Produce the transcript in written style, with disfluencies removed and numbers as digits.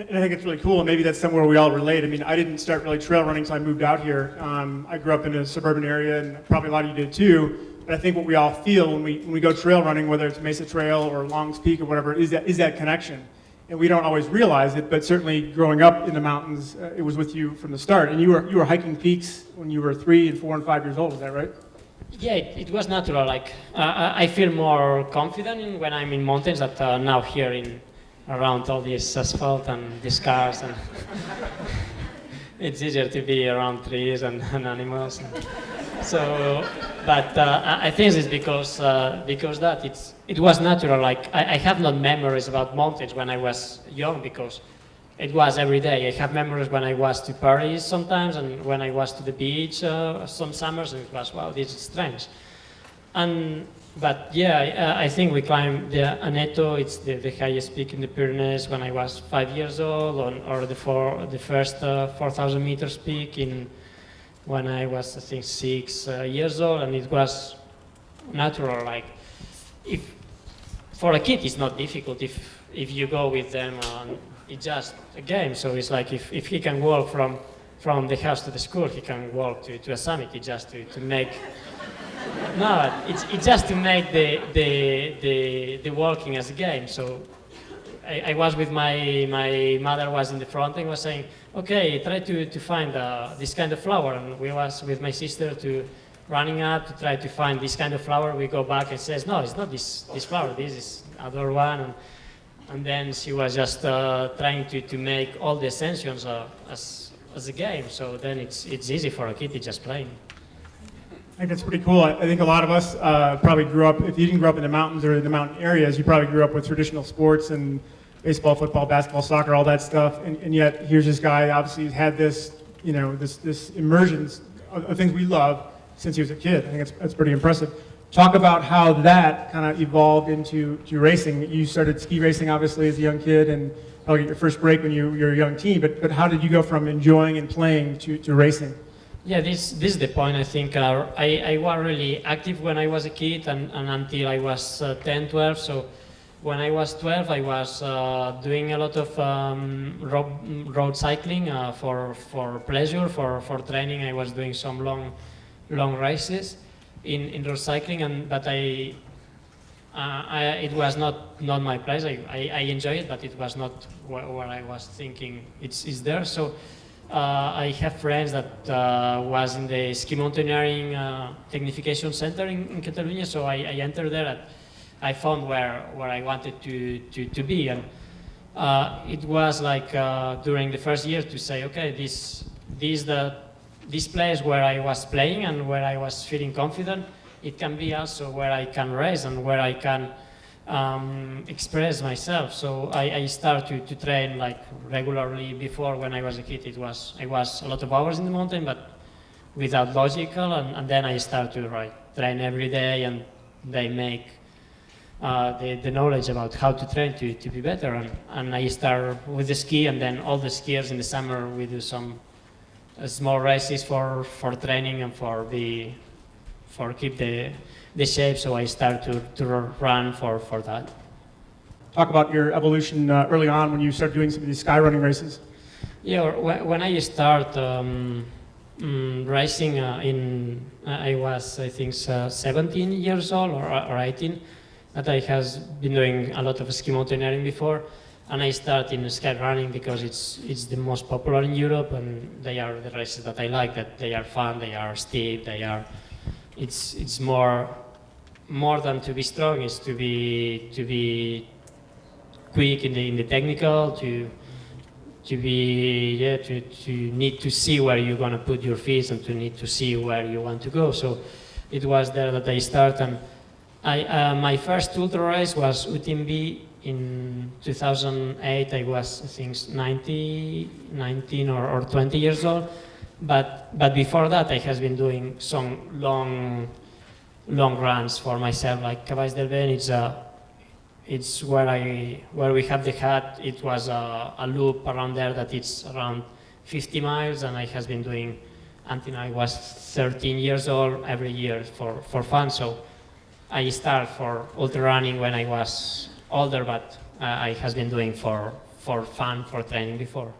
And I think it's really cool, and maybe that's somewhere we all relate. I mean, I didn't start really trail running until I moved out here. I grew up in a suburban area, and probably a lot of you did too. But I think what we all feel when we go trail running, whether it's Mesa Trail or Long's Peak or whatever, is that connection. And we don't always realize it, but certainly growing up in the mountains, it was with you from the start. And you were hiking peaks when you were 3 and 4 and 5 years old. Is that right? Yeah, it was natural. Like I feel more confident when I'm in mountains than now here in around all this asphalt and these cars, and it's easier to be around trees and animals. So, but I think it's because that it was natural. Like I have not memories about mountains when I was young because it was every day. I have memories when I was to Paris sometimes, and when I was to the beach some summers, and it was, wow, this is strange. But yeah, I think we climbed the Aneto. It's the highest peak in the Pyrenees when I was 5 years old, or the first 4,000 meters peak when I was, I think, 6 years old, and it was natural. Like, if for a kid, it's not difficult if you go with them. It's just a game. So it's like if he can walk from the house to the school, he can walk to a summit. It's just to make. No, it's just to make the walking as a game. So I was with my mother was in the front and was saying, okay, try to find this kind of flower. And we was with my sister running up to try to find this kind of flower. We go back and says, no, it's not this flower. This is other one. And then she was just trying to make all the ascensions as a game. So then it's easy for a kid to just playing. I think that's pretty cool. I think a lot of us probably grew up, if you didn't grow up in the mountains or in the mountain areas, you probably grew up with traditional sports and baseball, football, basketball, soccer, all that stuff. And yet here's this guy, obviously he's had this, this immersion of things we love since he was a kid. I think that's pretty impressive. Talk about how that kind of evolved into racing. You started ski racing, obviously, as a young kid, and probably your first break when you were a young teen. But how did you go from enjoying and playing to racing? Yeah, this is the point. I think I was really active when I was a kid and until I was 10, 12. So when I was 12, I was doing a lot of road cycling for pleasure, for training. I was doing some long races in road cycling, but it was not my place. I enjoy it, but it was not where I was thinking it's there. So I have friends that was in the ski mountaineering technification center in Catalonia, so I entered there and I found where I wanted to be, and it was like during the first year to say, okay, this place where I was playing and where I was feeling confident, it can be also where I can race and where I can express myself. So I started to train like regularly. Before, when I was a kid, I was a lot of hours in the mountain, but without logical, and then I started to train every day, and they make the knowledge about how to train to be better. And I start with the ski, and then all the skiers in the summer we do some small races for training and for keep the shape. So I start to run for that. Talk about your evolution early on when you started doing some of these sky running races. Yeah, when I start racing I was, I think, 17 years old or 18. That I has been doing a lot of ski mountaineering before, and I start in sky running because it's the most popular in Europe, and they are the races that I like. That they are fun, they are steep, it's more than to be strong. It's to be quick in the technical, to need to see where you're gonna put your feet and to need to see where you want to go. So it was there that I started, and my first ultra race was UTMB in 2008. I was, I think, 19 or 20 years old. But before that, I has been doing some long runs for myself, like Cabais del Vent. It's where we have the hut. It was a loop around there that it's around 50 miles, and I has been doing until I was 13 years old every year for fun. So I started for ultra running when I was older, but I has been doing for for fun, for training before.